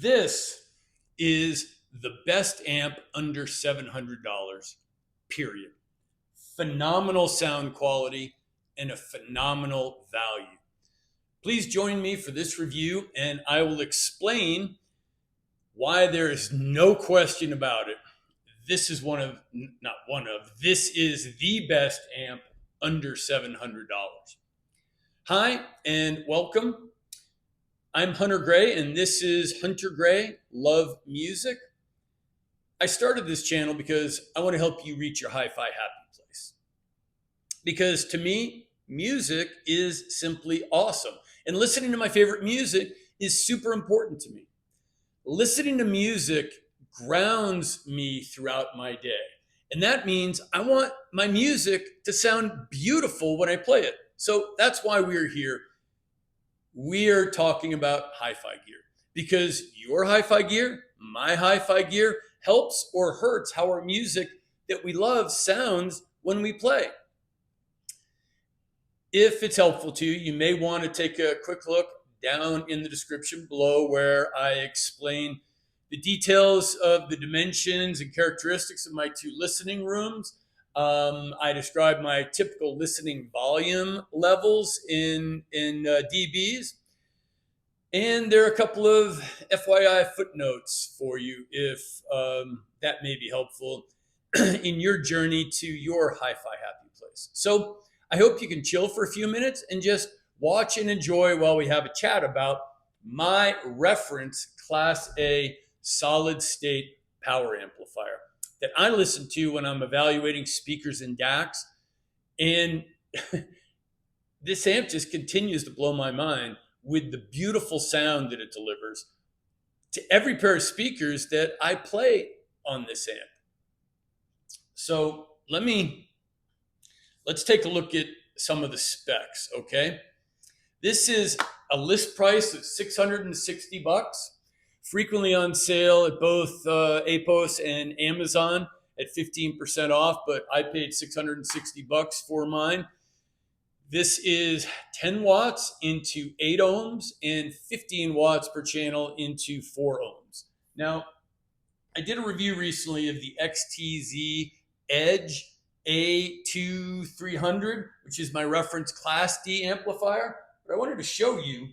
This is the best amp under $700, period. Phenomenal sound quality and a phenomenal value. Please join me for this review and I will explain why there is no question about it. This is this is the best amp under $700. Hi and welcome. I'm Hunter Gray and this is Hunter-Gray-LUV-Music. I started this channel because I want to help you reach your hi-fi happy place. Because to me, music is simply awesome. And listening to my favorite music is super important to me. Listening to music grounds me throughout my day. And that means I want my music to sound beautiful when I play it. So that's why we're here. We are talking about hi-fi gear because your hi-fi gear, my hi-fi gear helps or hurts how our music that we love sounds when we play. If it's helpful to you, you may want to take a quick look down in the description below where I explain the details of the dimensions and characteristics of my two listening rooms. I describe my typical listening volume levels in dBs. And there are a couple of FYI footnotes for you if that may be helpful in your journey to your hi-fi happy place. So I hope you can chill for a few minutes and just watch and enjoy while we have a chat about my reference Class A solid state power amplifier that I listen to when I'm evaluating speakers and DACs. And this amp just continues to blow my mind with the beautiful sound that it delivers to every pair of speakers that I play on this amp. So let's take a look at some of the specs, okay? This is a list price of $660. Frequently on sale at both APOS and Amazon at 15% off, but I paid $660 for mine. This is 10 watts into 8 ohms and 15 watts per channel into 4 ohms. Now, I did a review recently of the XTZ Edge A2300, which is my reference Class D amplifier, but I wanted to show you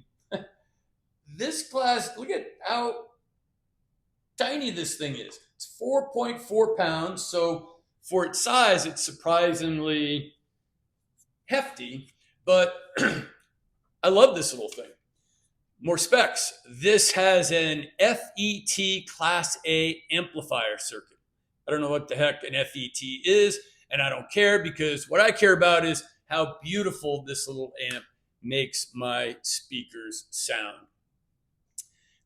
this class. Look at how tiny this thing is. It's 4.4 pounds. So for its size, it's surprisingly hefty, but I love this little thing. More specs. This has an FET Class A amplifier circuit. I don't know what the heck an FET is, and I don't care because what I care about is how beautiful this little amp makes my speakers sound.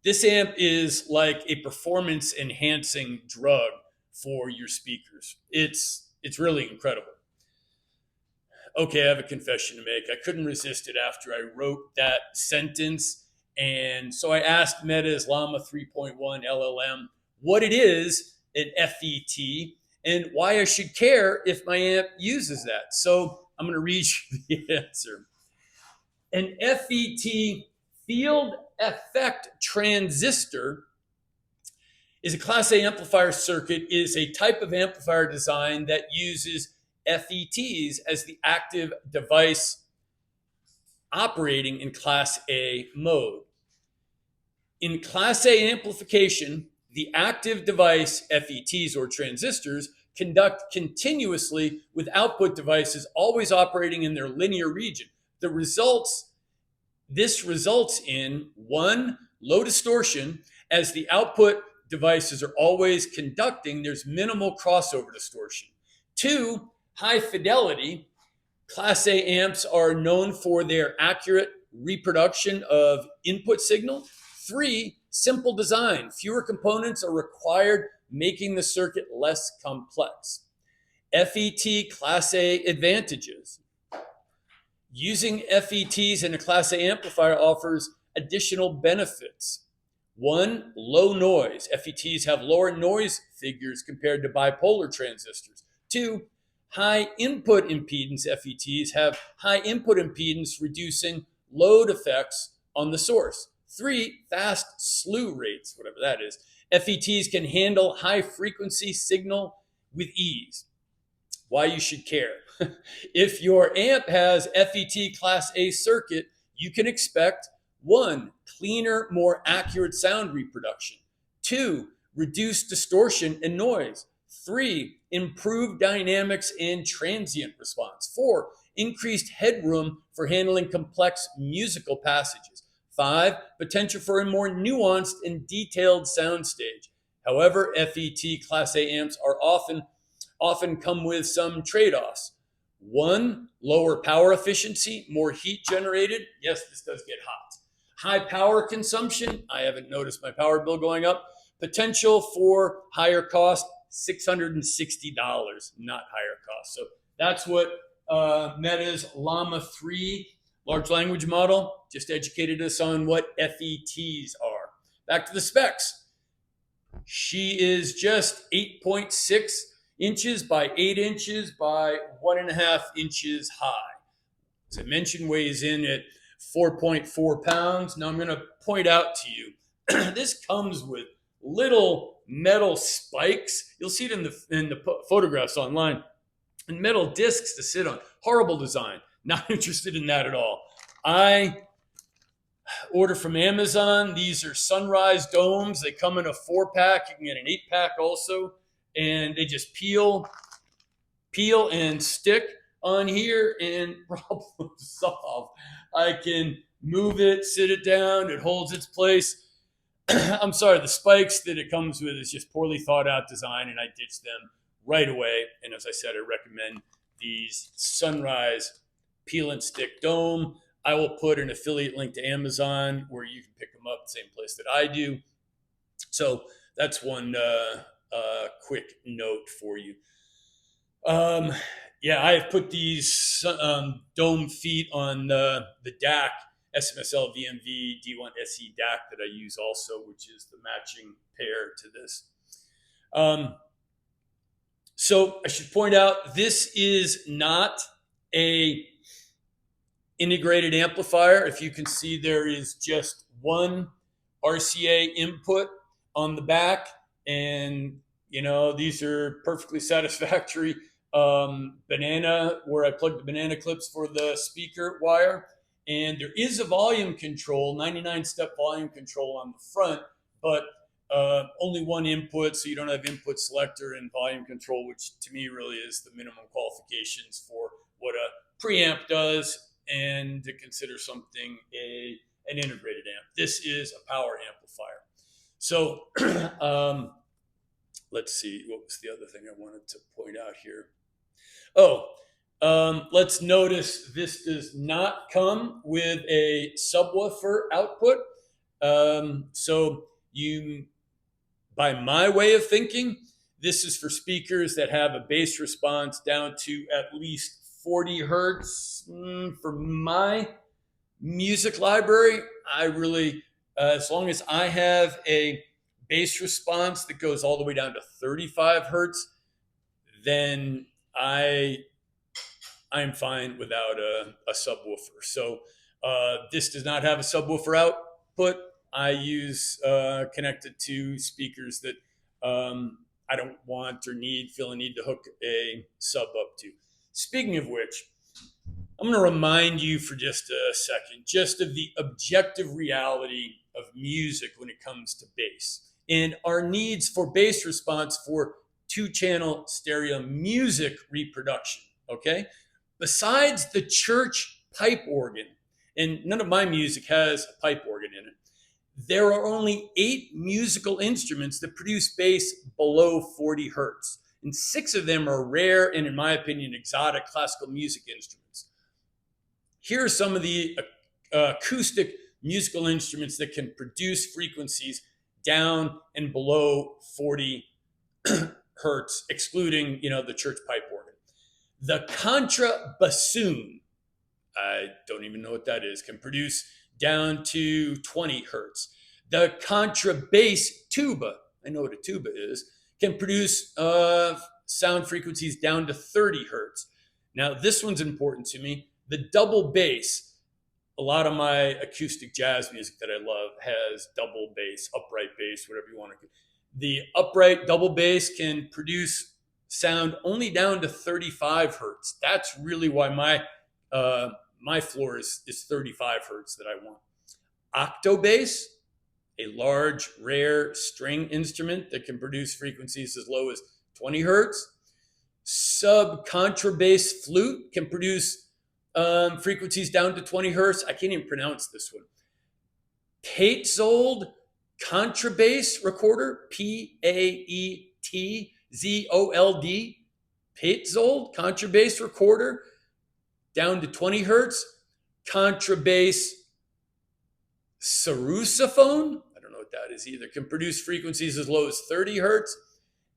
This amp is like a performance enhancing drug for your speakers. It's really incredible. Okay, I have a confession to make. I couldn't resist it after I wrote that sentence. And so I asked Meta's Llama 3.1 LLM what it is, an FET, and why I should care if my amp uses that. So I'm going to read you the answer. An FET, field effect transistor, is a Class A amplifier circuit, is a type of amplifier design that uses FETs as the active device operating in Class A mode. In Class A amplification, the active device FETs or transistors conduct continuously with output devices always operating in their linear region. This results in 1, low distortion, as the output devices are always conducting, there's minimal crossover distortion. 2, high fidelity. Class A amps are known for their accurate reproduction of input signal. 3, simple design. Fewer components are required, making the circuit less complex. FET Class A advantages. Using FETs in a Class A amplifier offers additional benefits. 1, low noise. FETs have lower noise figures compared to bipolar transistors. 2, high input impedance. FETs have high input impedance, reducing load effects on the source. 3, fast slew rates, whatever that is. FETs can handle high frequency signal with ease. Why you should care. If your amp has FET Class A circuit, you can expect 1, cleaner, more accurate sound reproduction. 2, reduced distortion and noise. 3, improved dynamics and transient response. 4, increased headroom for handling complex musical passages. 5, potential for a more nuanced and detailed soundstage. However, FET Class A amps are often come with some trade-offs. 1, lower power efficiency, more heat generated. Yes, this does get hot. High power consumption. I haven't noticed my power bill going up. Potential for higher cost, $660, not higher cost. So that's what Meta's Llama 3 large language model just educated us on what FETs are. Back to the specs. She is just 8.6 inches by 8 inches by 1.5 inches high. As I mentioned, weighs in at 4.4 pounds. Now I'm going to point out to you, this comes with little metal spikes. You'll see it in the photographs online. And metal discs to sit on. Horrible design. Not interested in that at all. I order from Amazon. These are Sunrise domes. They come in a 4-pack. You can get an 8-pack also. And they just peel and stick on here, and problem solved. I can move it, sit it down. It holds its place. I'm sorry, the spikes that it comes with is just poorly thought out design, and I ditched them right away. And as I said, I recommend these Sunrise peel and stick dome. I will put an affiliate link to Amazon where you can pick them up, the same place that I do. So that's one quick note for you. Yeah, I have put these dome feet on the DAC, SMSL VMV D1 SE DAC that I use also, which is the matching pair to this. So I should point out, this is not a integrated amplifier. If you can see, there is just one RCA input on the back, and these are perfectly satisfactory. Banana, where I plug the banana clips for the speaker wire, and there is a volume control, 99-step volume control on the front, but only one input, so you don't have input selector and volume control, which to me really is the minimum qualifications for what a preamp does, and to consider something an integrated amp. This is a power amplifier. So let's see, what was the other thing I wanted to point out here? Let's notice this does not come with a subwoofer output. So by my way of thinking, this is for speakers that have a bass response down to at least 40 hertz. For my music library, I really, as long as I have a bass response that goes all the way down to 35 hertz, then I'm fine without a subwoofer. So this does not have a subwoofer output. I use connected to speakers that I don't want or feel a need to hook a sub up to. Speaking of which, I'm going to remind you for just a second, just of the objective reality of music when it comes to bass and our needs for bass response for 2-channel stereo music reproduction, okay? Besides the church pipe organ, and none of my music has a pipe organ in it, there are only 8 musical instruments that produce bass below 40 hertz. And 6 of them are rare and, in my opinion, exotic classical music instruments. Here are some of the acoustic musical instruments that can produce frequencies down and below 40 hertz, excluding, the church pipe organ. The contrabassoon, I don't even know what that is, can produce down to 20 hertz. The contrabass tuba, I know what a tuba is, can produce sound frequencies down to 30 hertz. Now, this one's important to me. The double bass, a lot of my acoustic jazz music that I love has double bass, upright bass, whatever you want to. The upright double bass can produce sound only down to 35 hertz. That's really why my floor is 35 hertz that I want. Octobass, a large, rare string instrument that can produce frequencies as low as 20 hertz. Sub-contrabass flute can produce frequencies down to 20 hertz. I can't even pronounce this one. Paetzold contrabass recorder, Paetzold, Paetzold contrabass recorder, down to 20 hertz. Contrabass sarrusophone, I don't know what that is either, can produce frequencies as low as 30 hertz.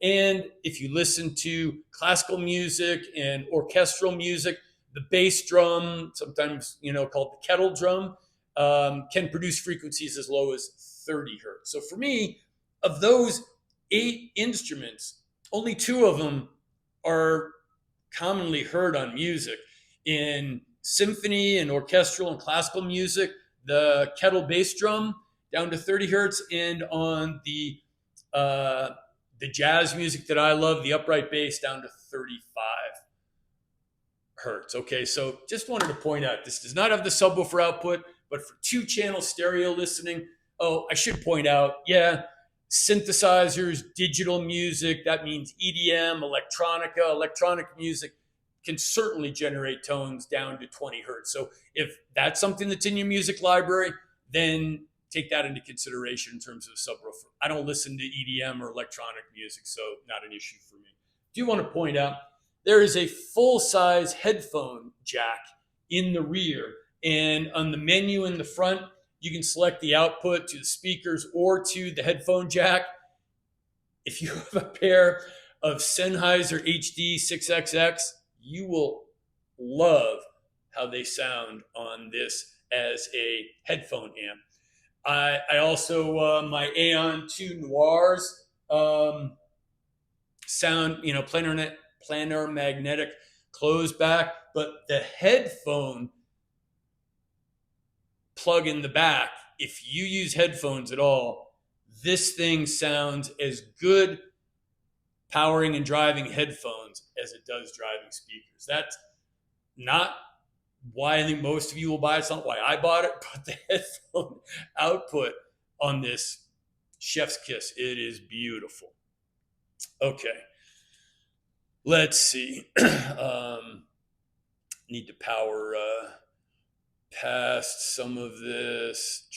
And if you listen to classical music and orchestral music, the bass drum, sometimes called the kettle drum, can produce frequencies as low as 30 hertz. So for me, of those 8 instruments, only 2 of them are commonly heard on music. In symphony and orchestral and classical music, the kettle bass drum down to 30 hertz, and on the jazz music that I love, the upright bass down to 35 hertz. Okay, so just wanted to point out, this does not have the subwoofer output, but for 2-channel stereo listening, I should point out, synthesizers, digital music, that means EDM, electronic music, can certainly generate tones down to 20 hertz. So if that's something that's in your music library, then take that into consideration in terms of subwoofer. I don't listen to EDM or electronic music, so not an issue for me. I do want to point out, there is a full-size headphone jack in the rear, and on the menu in the front, you can select the output to the speakers or to the headphone jack. If you have a pair of Sennheiser HD 6XX, you will love how they sound on this as a headphone amp. I also, my Aeon 2 Noirs sound, planar magnetic closed back, but the headphone plug in the back, if you use headphones at all, this thing sounds as good powering and driving headphones as it does driving speakers. That's not why I think most of you will buy it. It's not why I bought it, but the headphone output on this, chef's kiss. It is beautiful. Okay. Let's see. Need to power past some of this.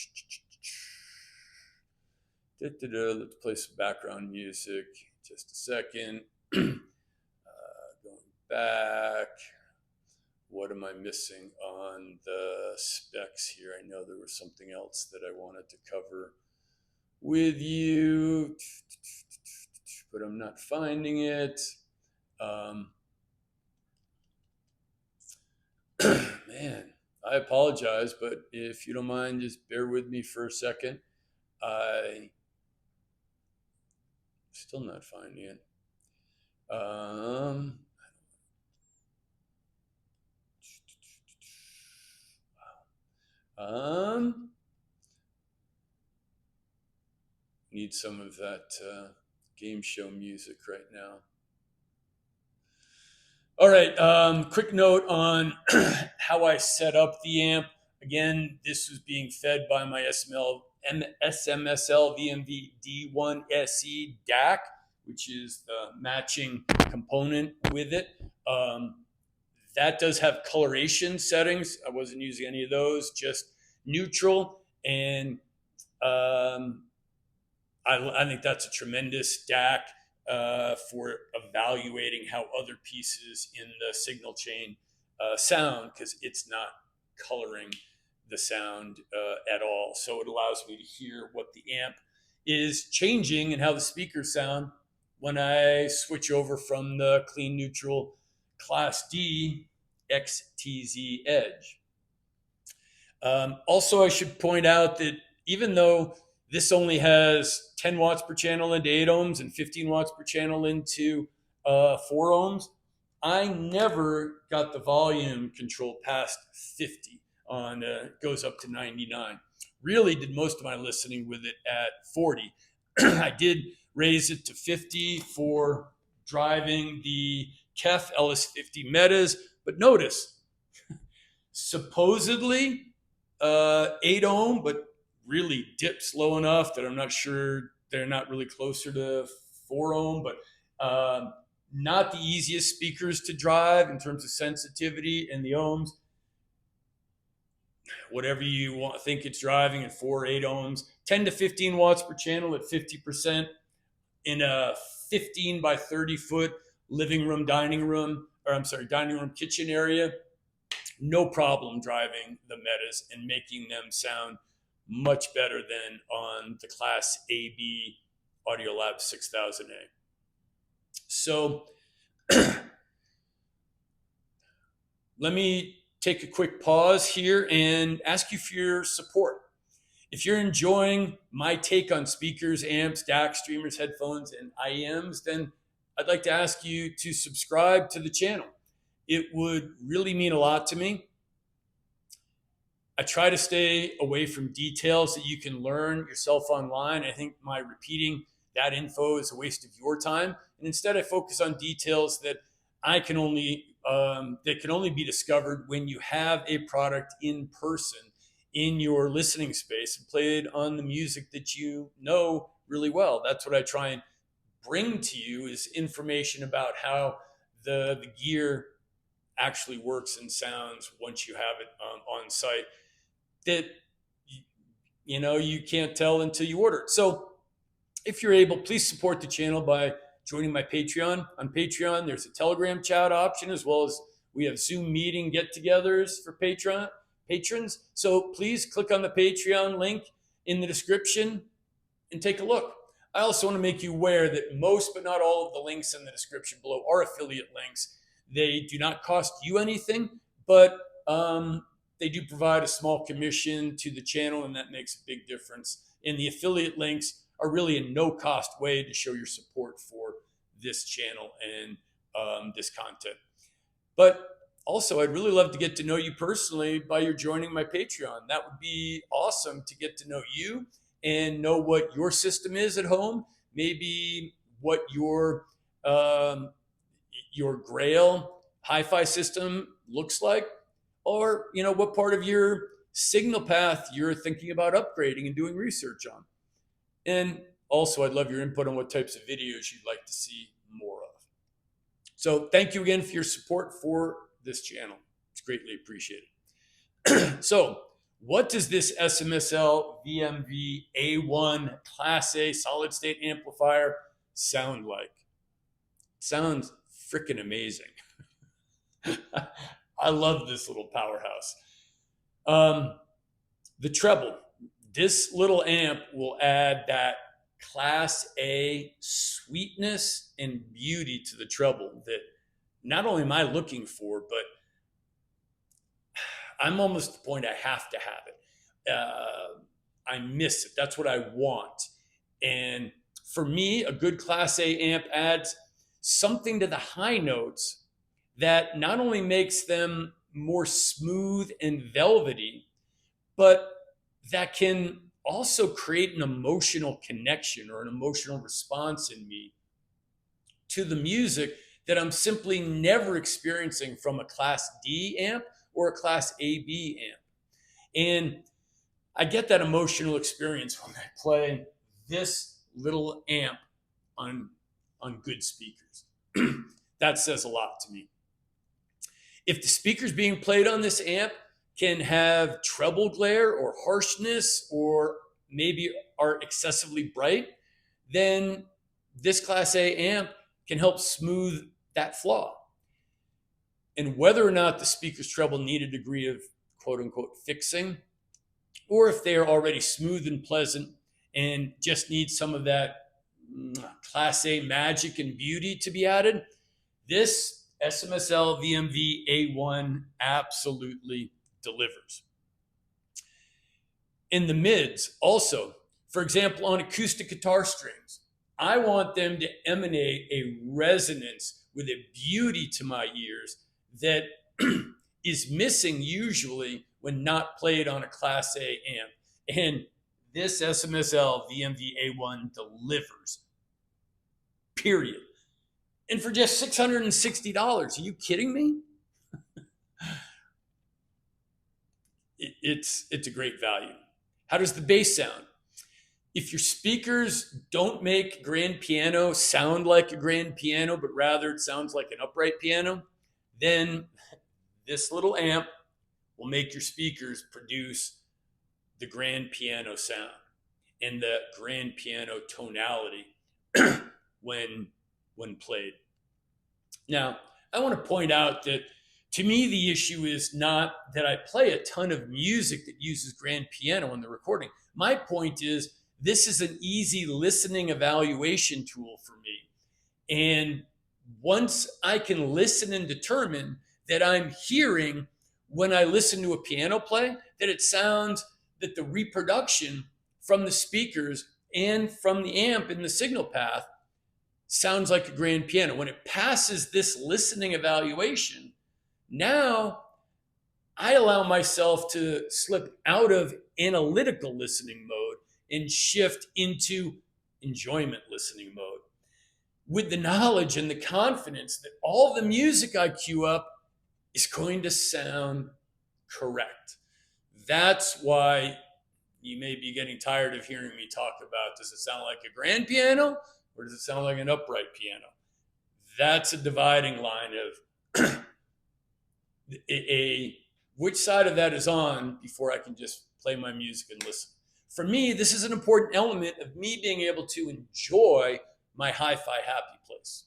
Let's play some background music. Just a second. Going back. What am I missing on the specs here? I know there was something else that I wanted to cover with you, but I'm not finding it. Man, I apologize, but if you don't mind, just bear with me for a second. I still not finding it. Need some of that game show music right now. All right, quick note on how I set up the amp. Again, this was being fed by my SMSL VMV D1 SE DAC, which is the matching component with it. That does have coloration settings. I wasn't using any of those, just neutral. And I think that's a tremendous DAC for evaluating how other pieces in the signal chain sound, because it's not coloring the sound at all. So it allows me to hear what the amp is changing and how the speakers sound when I switch over from the clean neutral Class D XTZ Edge. Also, I should point out that even though this only has 10 watts per channel into 8 ohms and 15 watts per channel into 4 ohms, I never got the volume control past 50 on goes up to 99. Really did most of my listening with it at 40. I did raise it to 50 for driving the KEF LS50 Metas, but notice, supposedly 8 ohm, but really dips low enough that I'm not sure they're not really closer to 4 ohm, but not the easiest speakers to drive in terms of sensitivity and the ohms. Whatever you want, think it's driving at 4 or 8 ohms, 10 to 15 watts per channel at 50% in a 15 by 30 foot dining room, kitchen area. No problem driving the Metas and making them sound much better than on the Class AB Audiolab 6000A. So let me take a quick pause here and ask you for your support. If you're enjoying my take on speakers, amps, DAC, streamers, headphones, and IEMs, then I'd like to ask you to subscribe to the channel. It would really mean a lot to me. I try to stay away from details that you can learn yourself online. I think my repeating that info is a waste of your time. And instead, I focus on details that that can only be discovered when you have a product in person in your listening space and played on the music that you know really well. That's what I try and bring to you, is information about how the gear actually works and sounds once you have it on site, that you can't tell until you order it. So if you're able, please support the channel by joining my Patreon. On Patreon, there's a Telegram chat option, as well as we have Zoom meeting get-togethers for patrons. So please click on the Patreon link in the description and take a look. I also want to make you aware that most, but not all, of the links in the description below are affiliate links. They do not cost you anything, but they do provide a small commission to the channel, and that makes a big difference. And the affiliate links are really a no-cost way to show your support for this channel and this content. But also, I'd really love to get to know you personally by your joining my Patreon. That would be awesome, to get to know you and know what your system is at home, maybe what your Grail hi-fi system looks like, or what part of your signal path you're thinking about upgrading and doing research on. And also, I'd love your input on what types of videos you'd like to see more of. So thank you again for your support for this channel. It's greatly appreciated. So what does this SMSL VMV A1 Class A solid state amplifier sound like? It sounds freaking amazing. I love this little powerhouse. The treble. This little amp will add that Class A sweetness and beauty to the treble that not only am I looking for, but I'm almost at the point I have to have it. I miss it. That's what I want. And for me, a good Class A amp adds something to the high notes that not only makes them more smooth and velvety, but that can also create an emotional connection or an emotional response in me to the music that I'm simply never experiencing from a Class D amp or a Class AB amp. And I get that emotional experience when I play this little amp on good speakers. That says a lot to me. If the speakers being played on this amp can have treble glare or harshness, or maybe are excessively bright, then this Class A amp can help smooth that flaw. And whether or not the speaker's treble need a degree of quote unquote fixing, or if they are already smooth and pleasant and just need some of that Class A magic and beauty to be added, this SMSL VMV A1 absolutely delivers. In the mids also, for example, on acoustic guitar strings, I want them to emanate a resonance with a beauty to my ears that is missing usually when not played on a Class A amp. And this SMSL VMV A1 delivers, period. And for just $660, are you kidding me? It's a great value. How does the bass sound? If your speakers don't make grand piano sound like a grand piano, but rather it sounds like an upright piano, then this little amp will make your speakers produce the grand piano sound and the grand piano tonality when played. Now, I want to point out that to me, the issue is not that I play a ton of music that uses grand piano in the recording. My point is this is an easy listening evaluation tool for me. And once I can listen and determine that I'm hearing when I listen to a piano play, that it sounds that the reproduction from the speakers and from the amp in the signal path sounds like a grand piano. When it passes this listening evaluation, now I allow myself to slip out of analytical listening mode and shift into enjoyment listening mode with the knowledge and the confidence that all the music I cue up is going to sound correct. That's why you may be getting tired of hearing me talk about, does it sound like a grand piano or does it sound like an upright piano? That's a dividing line of which side of that is on before I can just play my music and listen. For me, this is an important element of me being able to enjoy my hi-fi happy place.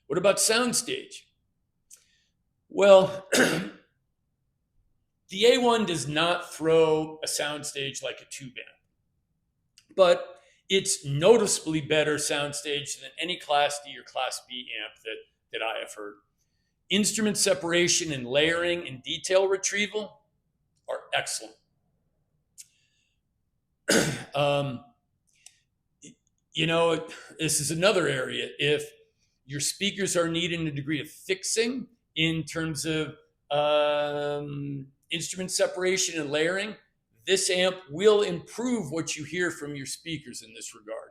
What about soundstage? Well, the A1 does not throw a soundstage like a tube amp, but it's noticeably better soundstage than any Class D or Class B amp that I have heard. Instrument separation and layering and detail retrieval are excellent. This is another area. If your speakers are needing a degree of fixing in terms of instrument separation and layering, this amp will improve what you hear from your speakers in this regard.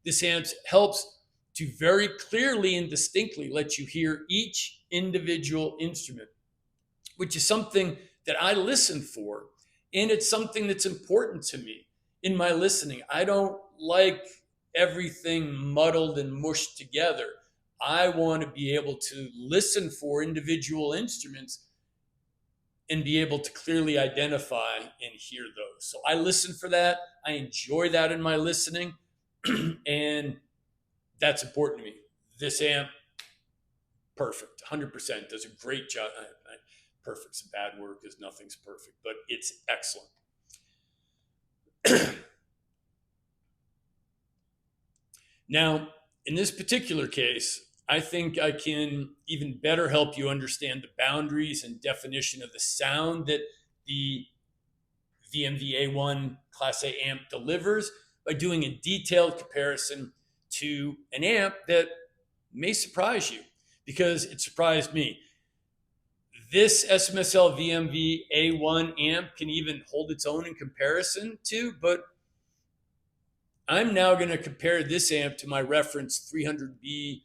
This amp helps to very clearly and distinctly let you hear each individual instrument, which is something that I listen for, and it's something that's important to me in my listening. I don't like everything muddled and mushed together. I want to be able to listen for individual instruments and be able to clearly identify and hear those. So I listen for that. I enjoy that in my listening, and that's important to me. This amp, perfect, 100%, does a great job. Perfect's a bad word because nothing's perfect, but it's excellent. Now, in this particular case, I think I can even better help you understand the boundaries and definition of the sound that the VMV A1 Class A amp delivers by doing a detailed comparison to an amp that may surprise you, because it surprised me. This SMSL VMV A1 amp can even hold its own in comparison to, but I'm now going to compare this amp to my reference 300B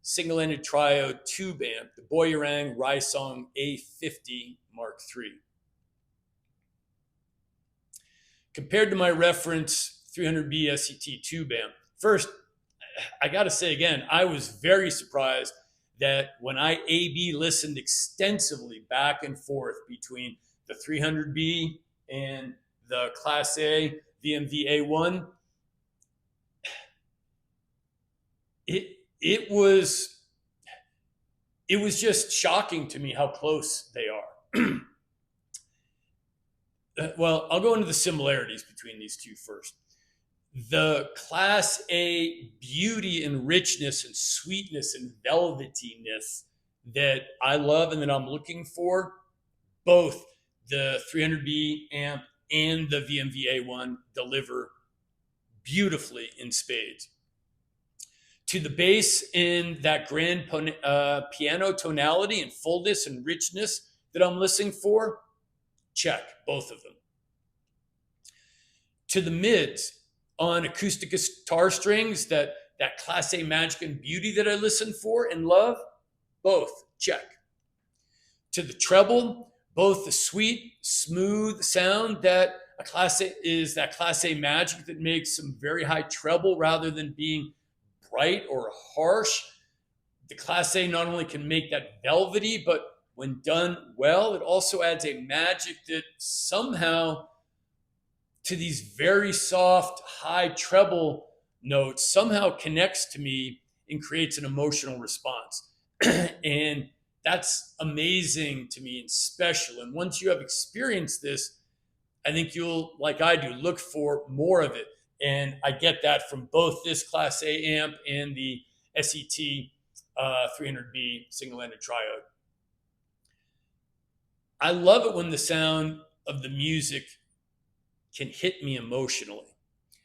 single-ended triode tube amp, the Boyarang Rysong A50 Mark III. Compared to my reference 300B SET tube amp, first, I got to say again, I was very surprised that when I A/B listened extensively back and forth between the 300B and the Class A VMV A1, it was just shocking to me how close they are. Well, I'll go into the similarities between these two first. The Class A beauty and richness and sweetness and velvetyness that I love and that I'm looking for, both the 300B amp and the VMV A1 deliver beautifully in spades. To the bass in that grand piano tonality and fullness and richness that I'm listening for, check, both of them. To the mids on acoustic guitar strings, that Class A magic and beauty that I listen for and love, both, check. To the treble, both the sweet, smooth sound that a Class A is, that Class A magic that makes some very high treble rather than being bright or harsh. The Class A not only can make that velvety, but when done well, it also adds a magic that somehow, to these very soft, high treble notes, somehow connects to me and creates an emotional response. And that's amazing to me and special. And once you have experienced this, I think you'll, like I do, look for more of it. And I get that from both this Class A amp and the SET 300B single-ended triode. I love it when the sound of the music can hit me emotionally.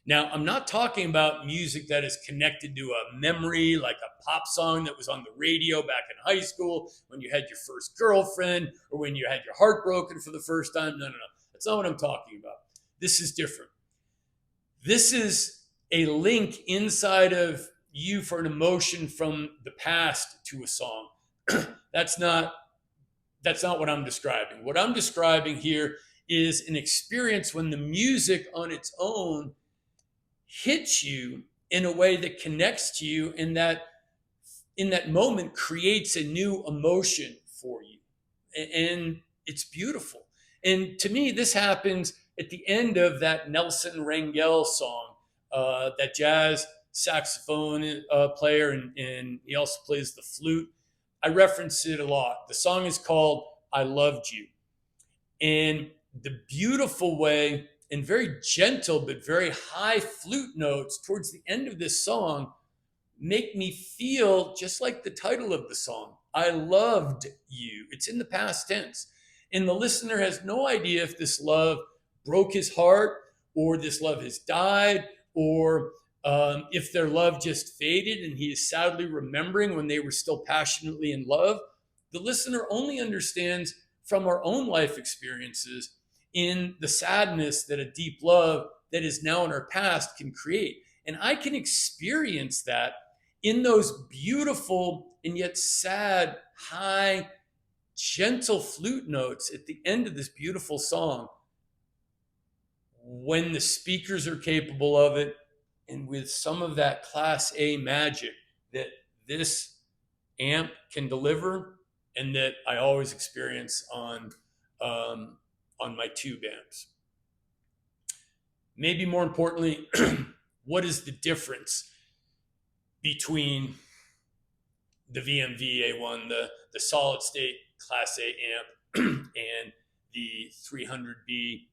Now, I'm not talking about music that is connected to a memory, like a pop song that was on the radio back in high school when you had your first girlfriend or when you had your heart broken for the first time. No. That's not what I'm talking about. This is different. This is a link inside of you for an emotion from the past to a song. That's not what I'm describing. What I'm describing here is an experience when the music on its own hits you in a way that connects to you, and that in that moment creates a new emotion for you. And it's beautiful. And to me, this happens at the end of that Nelson Rangel song, that jazz saxophone player, and he also plays the flute. I reference it a lot. The song is called I Loved You. And the beautiful way and very gentle but very high flute notes towards the end of this song make me feel just like the title of the song, I loved you. It's in the past tense. And the listener has no idea if this love broke his heart or this love has died, or if their love just faded and he is sadly remembering when they were still passionately in love. The listener only understands from our own life experiences in the sadness that a deep love that is now in our past can create. And I can experience that in those beautiful and yet sad, high, gentle flute notes at the end of this beautiful song, when the speakers are capable of it, and with some of that Class A magic that this amp can deliver, and that I always experience on my tube amps. Maybe more importantly, what is the difference between the VMV A1, the solid state Class A amp, and the 300B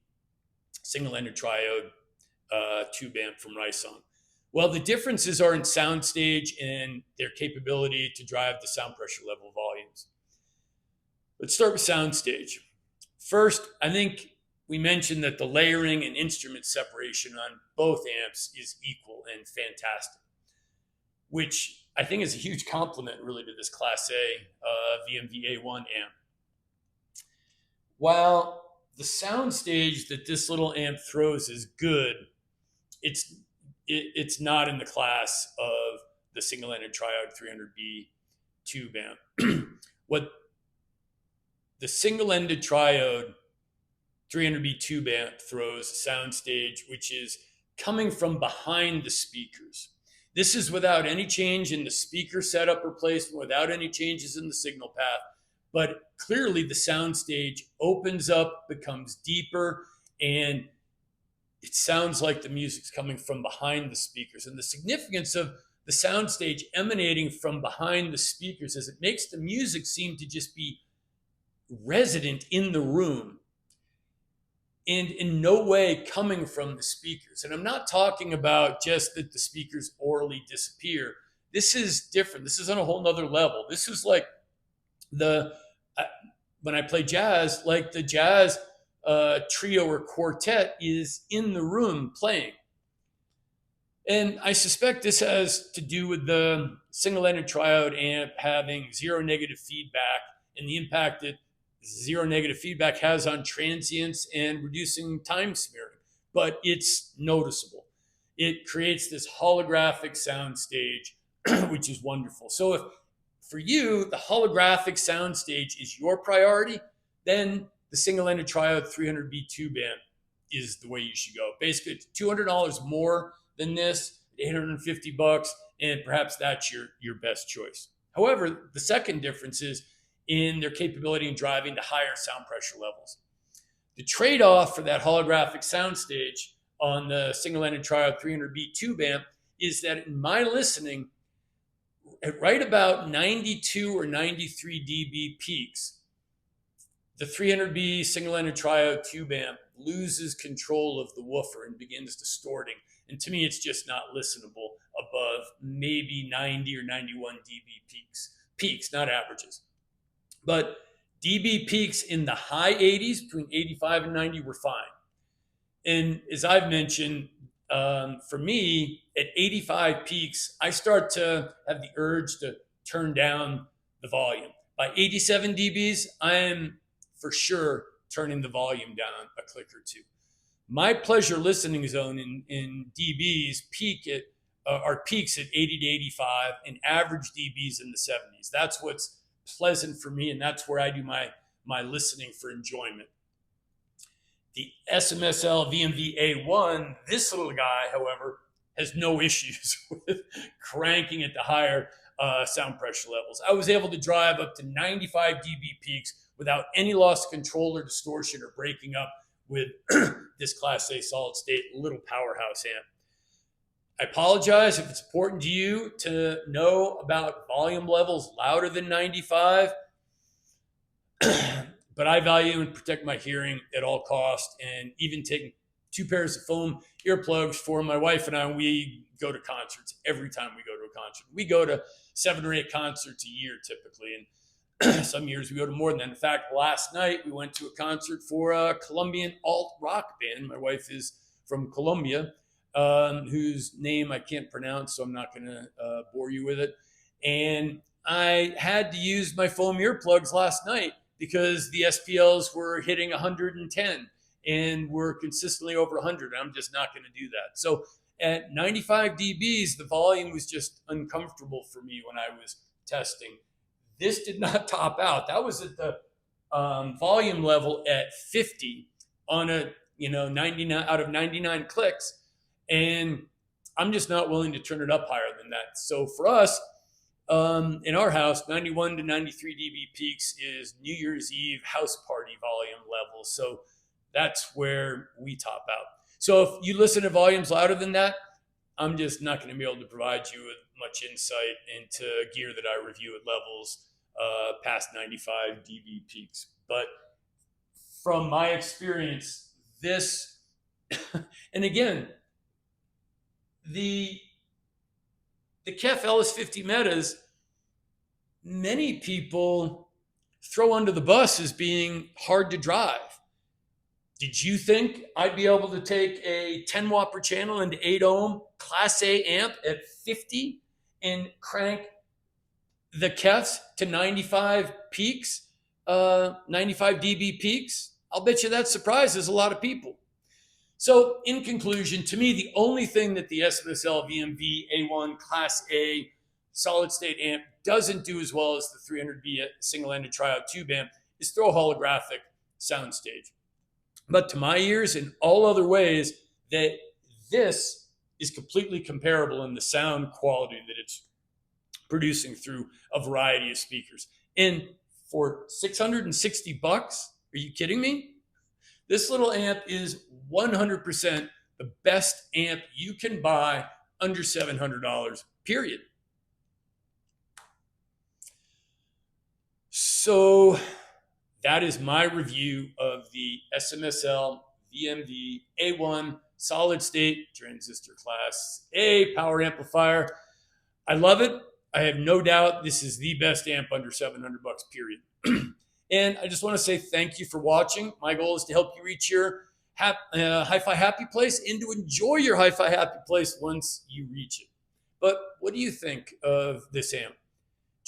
single-ended triode tube amp from Ryson? Well, the differences are in soundstage and their capability to drive the sound pressure level volumes. Let's start with soundstage. First, I think we mentioned that the layering and instrument separation on both amps is equal and fantastic, which I think is a huge compliment really to this Class A VMV A1 amp. While the soundstage that this little amp throws is good, it's not in the class of the single-ended triode 300B tube amp. What the single-ended triode 300B tube amp throws soundstage, which is coming from behind the speakers. This is without any change in the speaker setup or placement, without any changes in the signal path. But clearly the soundstage opens up, becomes deeper, and it sounds like the music's coming from behind the speakers. And the significance of the soundstage emanating from behind the speakers is it makes the music seem to just be resident in the room and in no way coming from the speakers. And I'm not talking about just that the speakers orally disappear. This is different. This is on a whole nother level. This is like when I play jazz, like the jazz trio or quartet is in the room playing. And I suspect this has to do with the single-ended triode amp having zero negative feedback and the impact that zero negative feedback has on transients and reducing time smearing, but it's noticeable. It creates this holographic sound stage, which is wonderful. So if for you, the holographic sound stage is your priority, then the single-ended triode 300B tube amp is the way you should go. Basically, it's $200 more than this, $850, and perhaps that's your best choice. However, the second difference is in their capability in driving to higher sound pressure levels. The trade-off for that holographic sound stage on the single-ended triode 300B tube amp is that in my listening, at right about 92 or 93 dB peaks, the 300B single-ended triode tube amp loses control of the woofer and begins distorting. And to me, it's just not listenable above maybe 90 or 91 dB peaks, not averages. But dB peaks in the high 80s, between 85 and 90, were fine. And as I've mentioned, for me, at 85 peaks, I start to have the urge to turn down the volume. By 87 dBs, I am for sure turning the volume down a click or two. My pleasure listening zone in dBs are peaks at 80 to 85 and average dBs in the 70s. That's what's pleasant for me, and that's where I do my listening for enjoyment. The SMSL VMV A1, this little guy, however, has no issues with cranking at the higher sound pressure levels. I was able to drive up to 95 dB peaks without any loss of control or distortion or breaking up with this Class A solid state little powerhouse amp. I apologize if it's important to you to know about volume levels louder than 95, but I value and protect my hearing at all costs, and even taking 2 pairs of foam earplugs for my wife and I. We go to concerts every time we go to a concert. We go to 7 or 8 concerts a year typically, and some years we go to more than that. In fact, last night we went to a concert for a Colombian alt rock band. My wife is from Colombia, whose name I can't pronounce, so I'm not going to bore you with it. And I had to use my foam earplugs last night because the SPLs were hitting 110 and were consistently over 100. I'm just not going to do that. So at 95 dBs, the volume was just uncomfortable for me when I was testing. This did not top out. That was at the volume level at 50 on a 99 out of 99 clicks. And I'm just not willing to turn it up higher than that. So for us, in our house, 91 to 93 dB peaks is New Year's Eve house party volume level. So that's where we top out. So if you listen to volumes louder than that, I'm just not going to be able to provide you with much insight into gear that I review at levels past 95 dB peaks. But from my experience, this, and again, the KEF LS50 Metas, many people throw under the bus as being hard to drive. Did you think I'd be able to take a 10 watt per channel into 8 ohm Class A amp at 50 and crank the KEFs to 95 peaks, 95 dB peaks? I'll bet you that surprises a lot of people. So in conclusion, to me, the only thing that the SMSL VMV A1 Class A solid state amp doesn't do as well as the 300B single-ended triode tube amp is throw a holographic soundstage. But to my ears, in all other ways, that this is completely comparable in the sound quality that it's producing through a variety of speakers. And for $660, are you kidding me? This little amp is 100% the best amp you can buy under $700, period. So that is my review of the SMSL VMV A1 solid state transistor Class A power amplifier. I love it. I have no doubt this is the best amp under $700, period. And I just want to say thank you for watching. My goal is to help you reach your hi-fi happy place and to enjoy your hi-fi happy place once you reach it. But what do you think of this amp?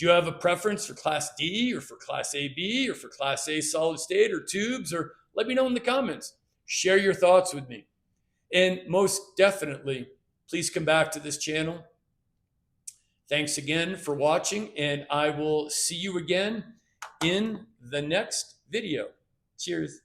Do you have a preference for Class D or for Class AB or for Class A solid state or tubes? Or let me know in the comments. Share your thoughts with me. And most definitely, please come back to this channel. Thanks again for watching, and I will see you again in the next video. Cheers.